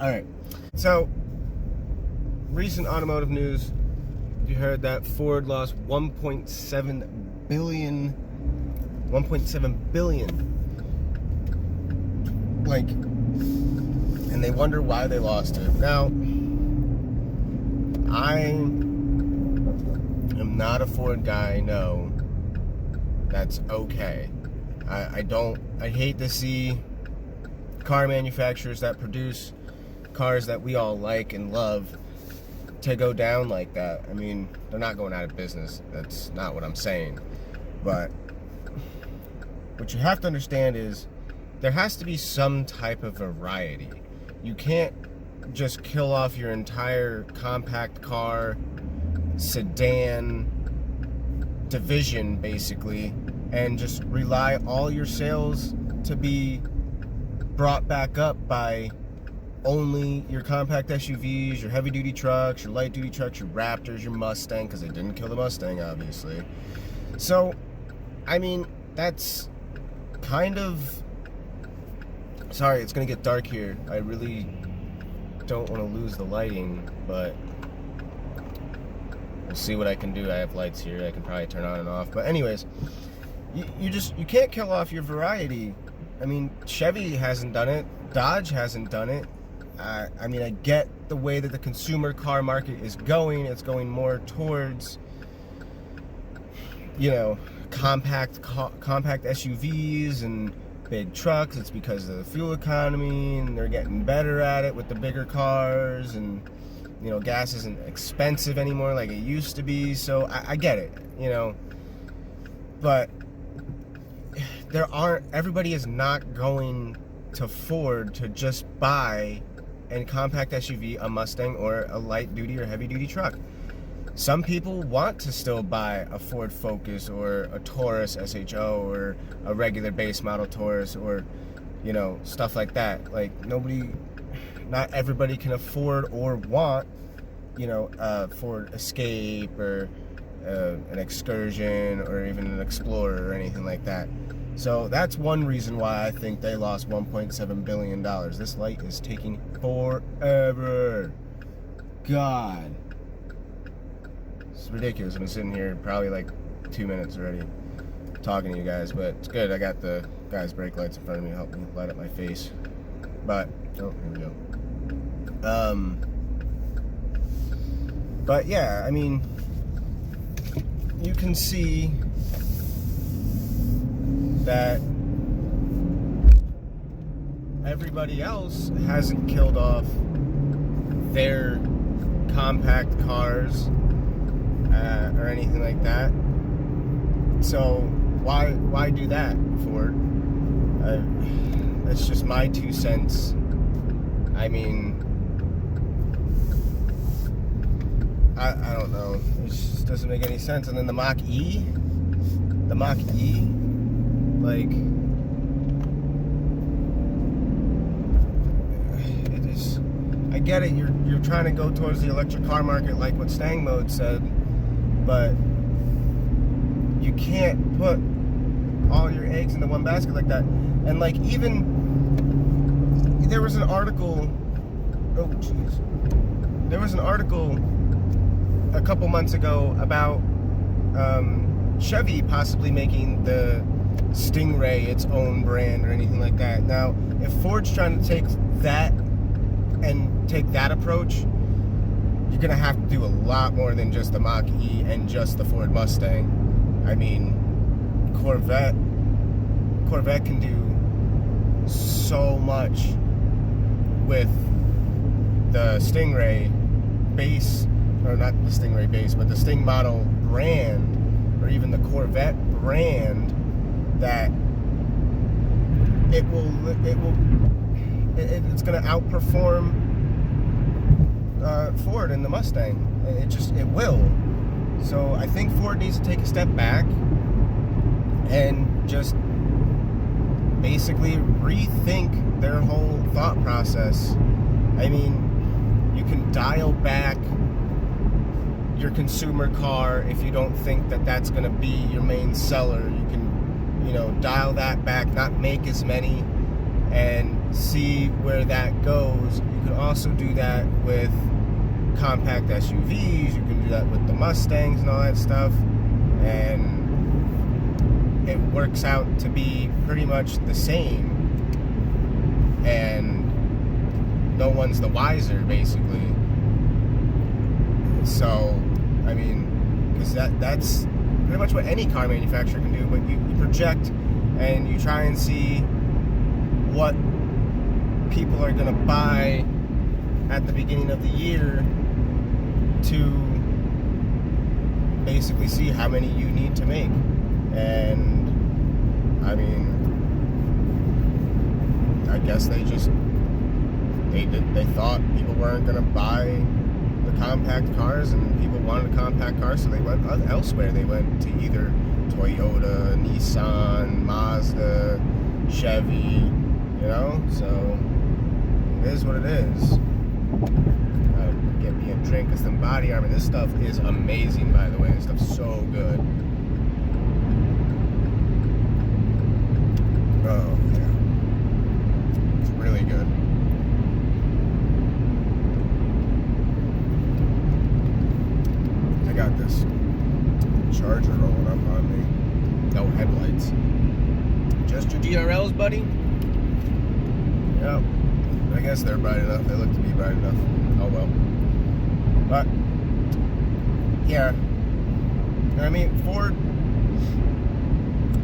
All right. So, recent automotive news. You heard that Ford lost 1.7 billion. Like, and they wonder why they lost it. Now, I am not a Ford guy. I know that's okay. I hate to see car manufacturers that produce cars that we all like and love to go down like that. I mean, they're not going out of business. That's not what I'm saying. But what you have to understand is there has to be some type of variety. You can't just kill off your entire compact car, sedan division, basically, and just rely all your sales to be brought back up by only your compact SUVs, your heavy-duty trucks, your light-duty trucks, your Raptors, your Mustang, because they didn't kill the Mustang, obviously. So, I mean, that's kind of... Sorry, it's going to get dark here. I really don't want to lose the lighting, but we'll see what I can do. I have lights here. I can probably turn on and off. But anyways, you can't kill off your variety. I mean, Chevy hasn't done it. Dodge hasn't done it. I mean, I get the way that the consumer car market is going. It's going more towards, you know, compact SUVs and big trucks. It's because of the fuel economy, and they're getting better at it with the bigger cars, and, you know, gas isn't expensive anymore like it used to be. So I get it, you know, but everybody is not going to Ford to just buy a compact SUV, a Mustang, or a light duty or heavy duty truck. Some people want to still buy a Ford Focus or a Taurus SHO or a regular base model Taurus, or, you know, stuff like that. Like, not everybody can afford or want, you know, a Ford Escape or an Excursion or even an Explorer or anything like that. So that's one reason why I think they lost $1.7 billion. This light is taking forever. God. It's ridiculous. I've been sitting here probably like 2 minutes already talking to you guys, but it's good. I got the guy's brake lights in front of me to help me light up my face. But, oh, here we go. But yeah, I mean, you can see that everybody else hasn't killed off their compact cars or anything like that. So why do that, Ford? That's just my 2 cents. I mean, I don't know. It just doesn't make any sense. And then the Mach-E, like, it is, I get it, you're trying to go towards the electric car market like what Stang Mode said, but you can't put all your eggs into one basket like that. And like, even there was an article a couple months ago about Chevy possibly making the Stingray its own brand or anything like that. Now, if Ford's trying to take that approach, you're gonna have to do a lot more than just the Mach-E and just the Ford Mustang. I mean, Corvette can do so much with the Stingray base, or not the Stingray base, but the Sting model brand, or even the Corvette brand, that it's going to outperform Ford and the Mustang. It will. So I think Ford needs to take a step back and just basically rethink their whole thought process. I mean, you can dial back your consumer car if you don't think that that's going to be your main seller. You can, you know, dial that back, not make as many and see where that goes. You can also do that with compact SUVs. You can do that with the Mustangs and all that stuff, and it works out to be pretty much the same, and no one's the wiser, basically. So, I mean, because that's pretty much what any car manufacturer can do, but you project and you try and see what people are going to buy at the beginning of the year to basically see how many you need to make. And I mean, I guess they thought people weren't going to buy the compact cars, and people wanted a compact car, so they went elsewhere. They went to either Toyota, Nissan, Mazda, Chevy, so it is what it is. Get me a drink of some body armor. This stuff is amazing, by the way. This stuff's so good. Oh, yeah. It's really good. I got this Charger rolling up on me. No headlights. Just your DRLs, buddy? Yep. I guess they're bright enough. They look to be bright enough. Oh well. But, yeah. I mean, Ford,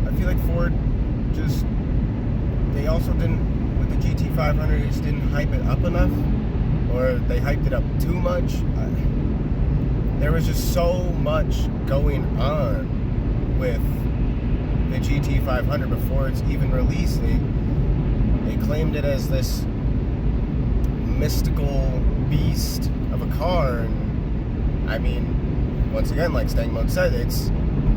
I feel like Ford just, they also didn't, with the GT500, they just didn't hype it up enough, or they hyped it up too much. There was just so much going on with the GT500 before it's even released. They claimed it as this mystical beast of a car, and I mean, once again, like Stang Mode said, it's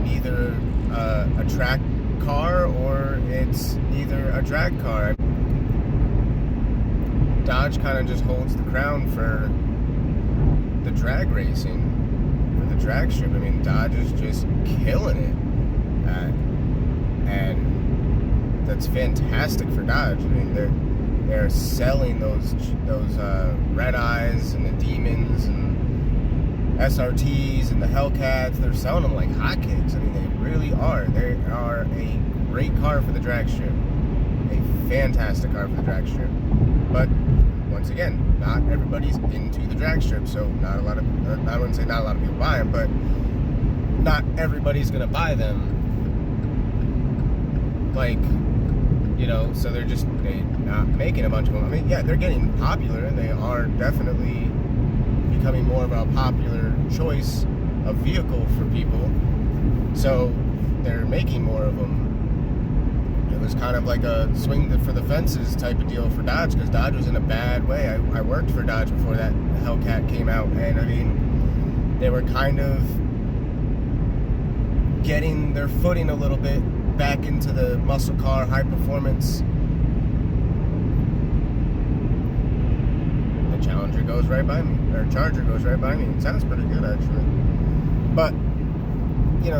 neither a track car or it's neither a drag car. Dodge kind of just holds the crown for the drag racing, for the drag strip. I mean, Dodge is just killing it, and that's fantastic for Dodge. I mean, they're selling those Red Eyes and the Demons and SRTs and the Hellcats. They're selling them like hotcakes. I mean, they really are. They are a great car for the drag strip. A fantastic car for the drag strip. But once again, not everybody's into the drag strip, so not a lot of, I wouldn't say not a lot of people buy them, but not everybody's gonna buy them. Like, so they're not making a bunch of them. I mean, yeah, they're getting popular, and they are definitely becoming more of a popular choice of vehicle for people. So they're making more of them. It was kind of like a swing for the fences type of deal for Dodge, because Dodge was in a bad way. I worked for Dodge before that Hellcat came out, and I mean, they were kind of getting their footing a little bit back into the muscle car, high performance. The Challenger goes right by me, or Charger goes right by me. It sounds pretty good, actually. But,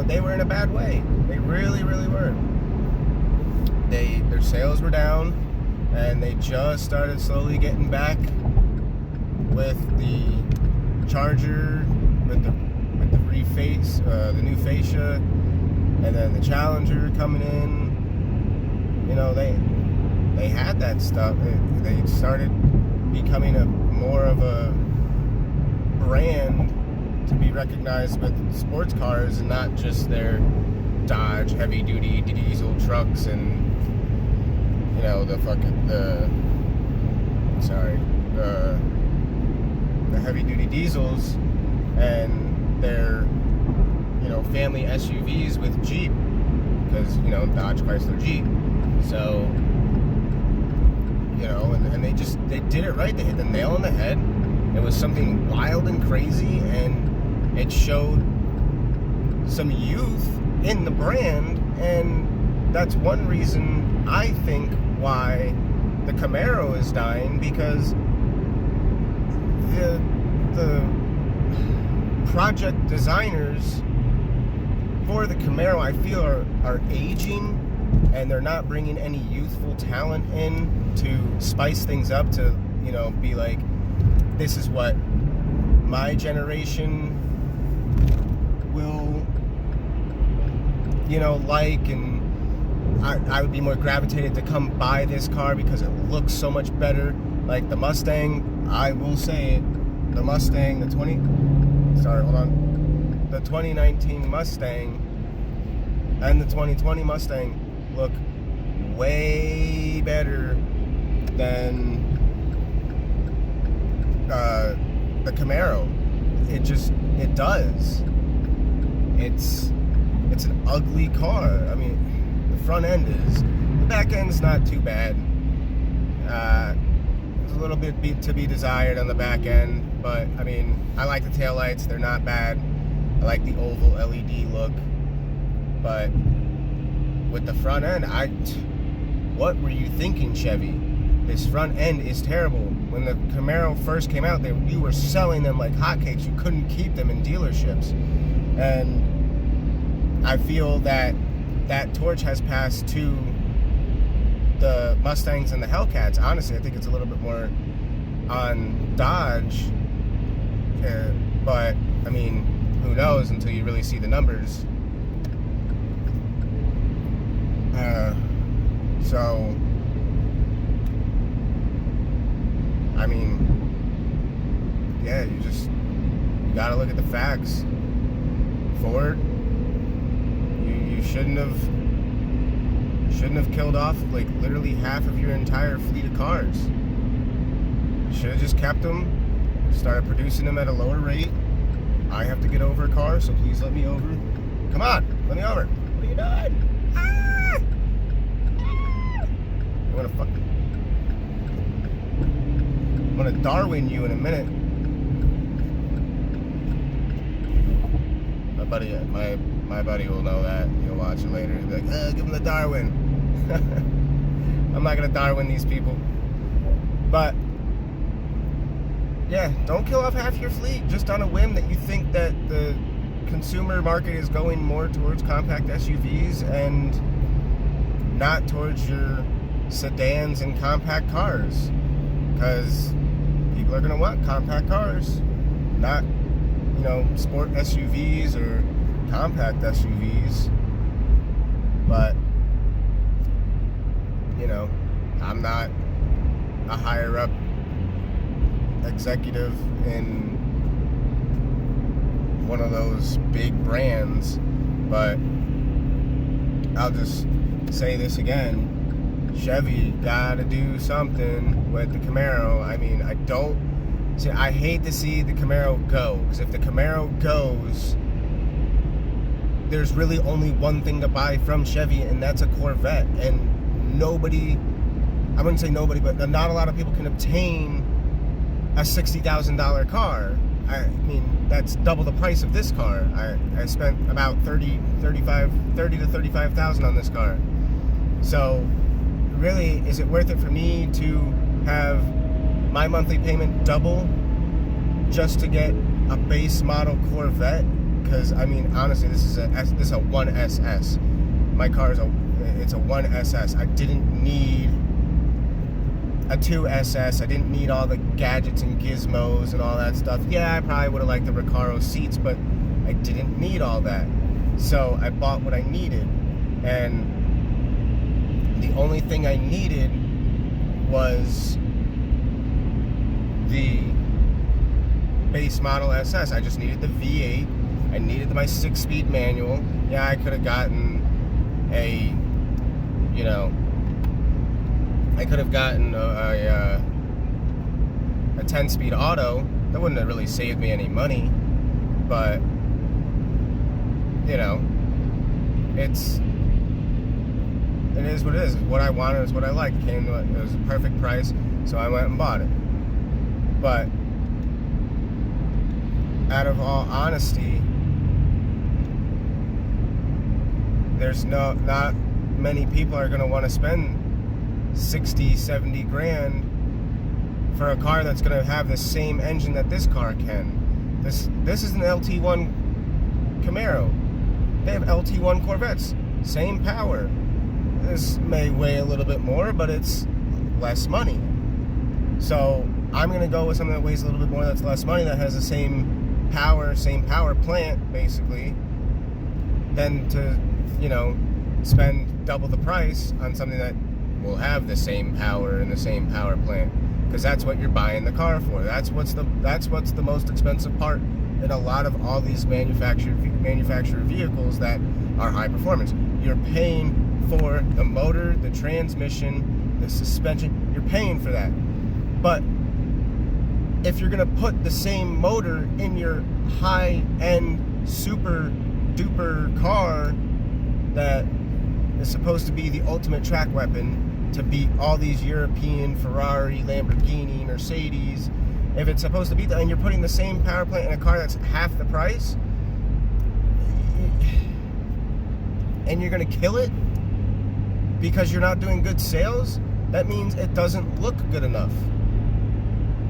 they were in a bad way. They really, really were. Their sales were down, and they just started slowly getting back with the Charger, with the reface, the new fascia, and then the Challenger coming in. They had that stuff. They started becoming more of a brand to be recognized with sports cars, and not just their Dodge heavy-duty diesel trucks and the heavy-duty diesels, and their family SUVs with Jeep, because Dodge, Chrysler, Jeep. So and they did it right. They hit the nail on the head. It was something wild and crazy, and it showed some youth in the brand, and that's one reason I think why the Camaro is dying, because the project designers for the Camaro, I feel, are aging and they're not bringing any youthful talent in to spice things up, to, you know, be like, this is what my generation will, you know, like, and I would be more gravitated to come buy this car because it looks so much better. Like the Mustang, I will say it, the Mustang, the 2019 Mustang and the 2020 Mustang look way better than the Camaro. It does. It's an ugly car. I mean, the front end is. The back end's not too bad. There's a little bit to be desired on the back end, but I mean, I like the taillights. They're not bad. I like the oval LED look. But with the front end, what were you thinking, Chevy? This front end is terrible. When the Camaro first came out, you were selling them like hotcakes. You couldn't keep them in dealerships. And I feel that torch has passed to the Mustangs and the Hellcats. Honestly, I think it's a little bit more on Dodge. But, I mean, who knows until you really see the numbers. So, I mean, yeah, you gotta look at the facts. Ford, you shouldn't have killed off like literally half of your entire fleet of cars. You should have just kept them, started producing them at a lower rate. I have to get over a car, so please let me over. Come on, let me over. What are you doing? I'm gonna Darwin you in a minute. My buddy will know that. He'll watch it later. He'll be like, give him the Darwin. I'm not gonna Darwin these people. But yeah, don't kill off half your fleet just on a whim that you think that the consumer market is going more towards compact SUVs and not towards your sedans and compact cars, because people are going to want compact cars, not, you know, sport SUVs or compact SUVs. But, you know, I'm not a higher up executive in one of those big brands, but I'll just say this again. Chevy gotta do something with the Camaro. I mean, I hate to see the Camaro go, because if the Camaro goes, there's really only one thing to buy from Chevy, and that's a Corvette. And I wouldn't say nobody, but not a lot of people can obtain a $60,000 car. I mean, that's double the price of this car. I spent about $30,000 to $35,000 on this car. So really, is it worth it for me to have my monthly payment double just to get a base model Corvette? Because I mean, honestly, this is a 1SS. My car is a 1SS. I didn't need a 2SS. I didn't need all the gadgets and gizmos and all that stuff. Yeah, I probably would have liked the Recaro seats, but I didn't need all that. So I bought what I needed, and the only thing I needed was the base model SS. I just needed the V8. I needed my 6-speed manual. Yeah, I could have gotten a 10-speed auto. That wouldn't have really saved me any money, but you know, it is what it is. What I wanted is what I liked. It was a perfect price, so I went and bought it. But out of all honesty, there's not many people are going to want to spend 60, 70 grand for a car that's going to have the same engine that this car can. This is an LT1 Camaro. They have LT1 Corvettes, same power. this may weigh a little bit more, but it's less money. So I'm going to go with something that weighs a little bit more, that's less money, that has the same power plant, basically, than to, you know, spend double the price on something that will have the same power and the same power plant. Because that's what you're buying the car for. That's what's the most expensive part in a lot of all these manufactured vehicles that are high performance. You're paying for the motor, the transmission, the suspension. You're paying for that. But if you're gonna put the same motor in your high-end, super duper car that is supposed to be the ultimate track weapon to beat all these European Ferrari, Lamborghini, Mercedes, if it's supposed to beat that, and you're putting the same power plant in a car that's half the price, and you're gonna kill it because you're not doing good sales, that means it doesn't look good enough.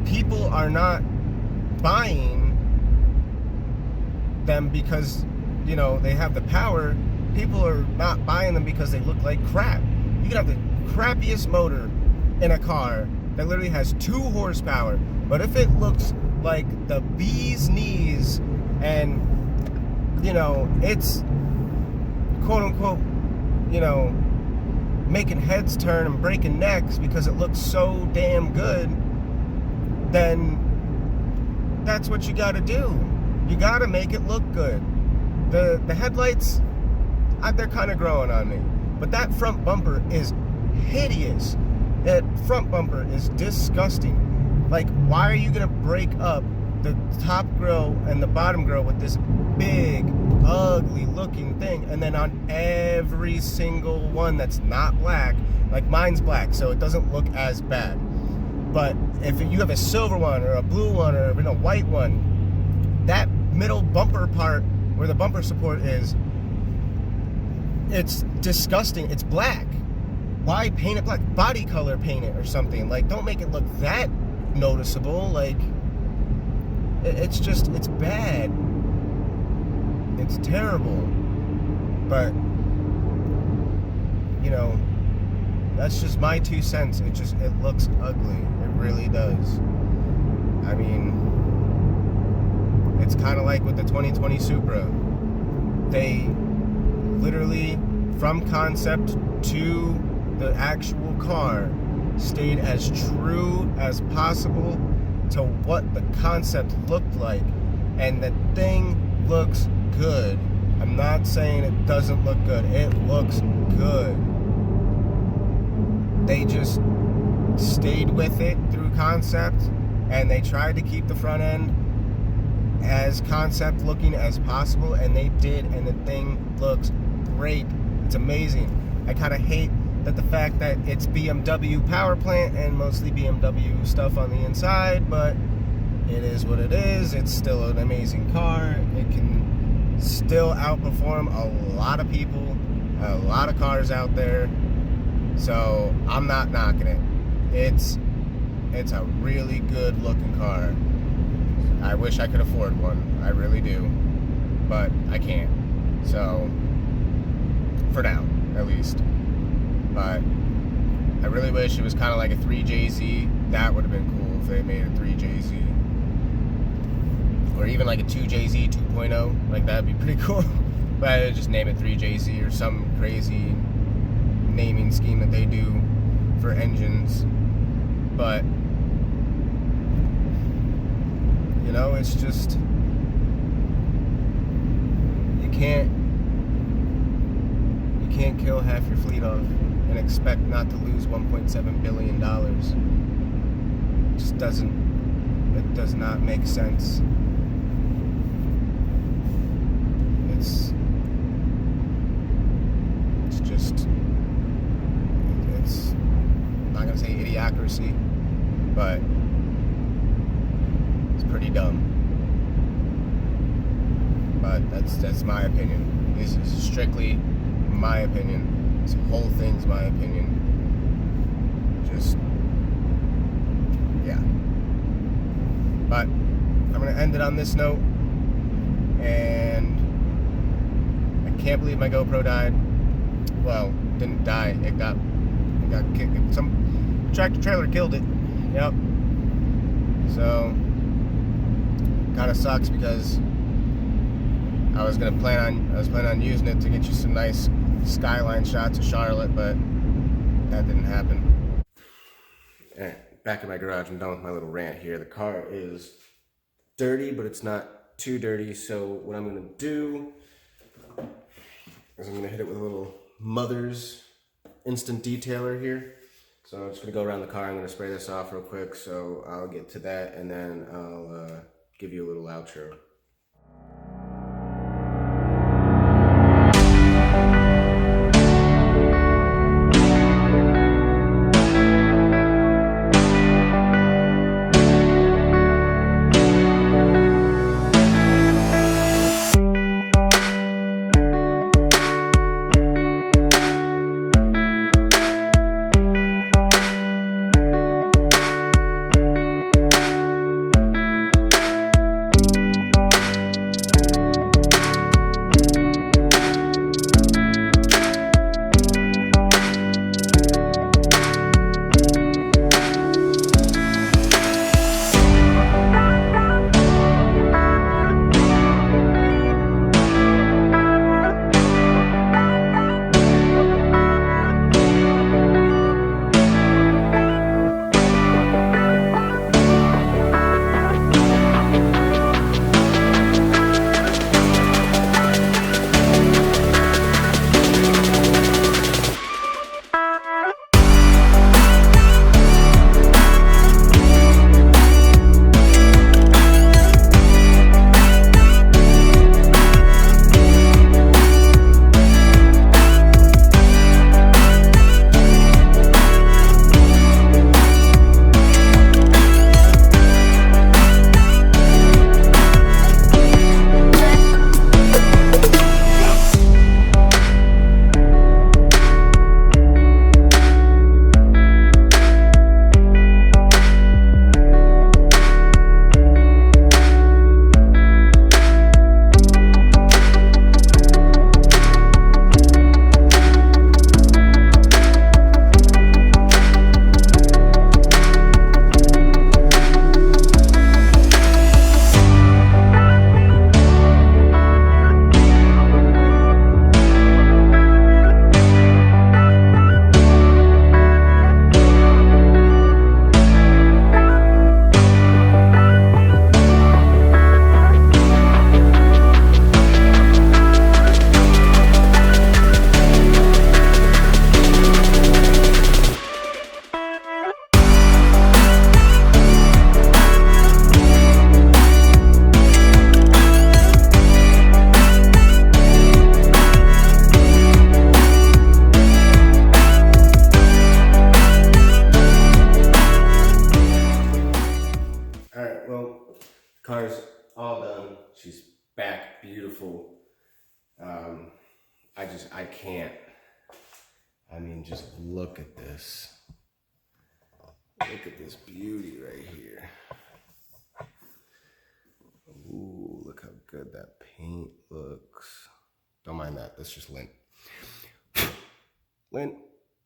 People are not buying them because, you know, they have the power. People are not buying them because they look like crap. You can have the crappiest motor in a car that literally has 2 horsepower, but if it looks like the bee's knees and, you know, it's quote unquote, you know, making heads turn and breaking necks because it looks so damn good, then that's what you gotta do. You gotta make it look good. The headlights, they're kind of growing on me, but that front bumper is hideous. That front bumper is disgusting. Like, why are you gonna break up the top grille and the bottom grille with this big, ugly looking thing, and then on every single one that's not black, like mine's black, so it doesn't look as bad. But if you have a silver one or a blue one or even a white one, that middle bumper part where the bumper support is, it's disgusting. It's black. Why paint it black? Body color paint it or something. Like, don't make it look that noticeable. Like, it's just, it's bad. It's terrible. But, you know, that's just my 2 cents. It looks ugly. It really does. I mean, it's kind of like with the 2020 Supra. They literally, from concept to the actual car, stayed as true as possible to what the concept looked like. And the thing looks good. I'm not saying it doesn't look good. It looks good. They just stayed with it through concept, and they tried to keep the front end as concept looking as possible, and they did, and the thing looks great. It's amazing. I kind of hate that the fact that it's BMW power plant and mostly BMW stuff on the inside, but it is what it is. It's still an amazing car. It can still outperform a lot of people, a lot of cars out there. So I'm not knocking it. It's a really good looking car. I wish I could afford one. I really do. But I can't. So, for now, at least. But I really wish it was kind of like a 3JZ. That would have been cool if they made a 3JZ. Or even like a 2JZ 2.0. Like, that'd be pretty cool. But I'd just name it 3JZ or some crazy naming scheme that they do for engines. But, you know, it's just, you can't kill half your fleet off and expect not to lose $1.7 billion. It just it does not make sense. It's just, I'm not gonna say idiocracy, but it's pretty dumb. But that's my opinion. This is strictly my opinion. This whole thing's my opinion. Just, yeah. But I'm gonna end it on this note. And I can't believe my GoPro died. Well, didn't die. It got kicked. Some tractor trailer killed it. Yep. So kind of sucks because I was planning on using it to get you some nice skyline shots of Charlotte, but that didn't happen. Alright, back in my garage, I'm done with my little rant here. The car is dirty, but it's not too dirty, so what I'm gonna do is I'm gonna hit it with a little Mother's instant detailer here. So I'm just gonna go around the car, I'm gonna spray this off real quick, so I'll get to that and then I'll give you a little outro. Car's all done. She's back, beautiful. I can't. I mean, just look at this. Look at this beauty right here. Ooh, look how good that paint looks. Don't mind that, that's just lint. Lint,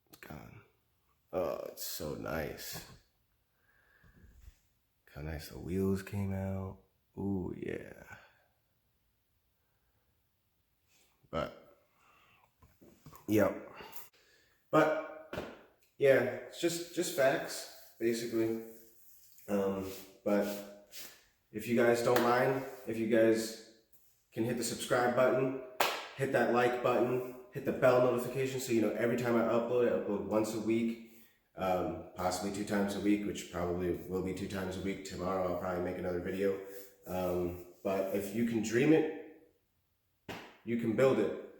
it's gone. Oh, it's so nice. How nice the wheels came out. Ooh, yeah. But, yep. But, yeah, it's just facts, basically. But if you guys don't mind, if you guys can hit the subscribe button, hit that like button, hit the bell notification so you know every time I upload once a week. Possibly 2 times a week, which probably will be 2 times a week. Tomorrow I'll probably make another video. But if you can dream it, you can build it.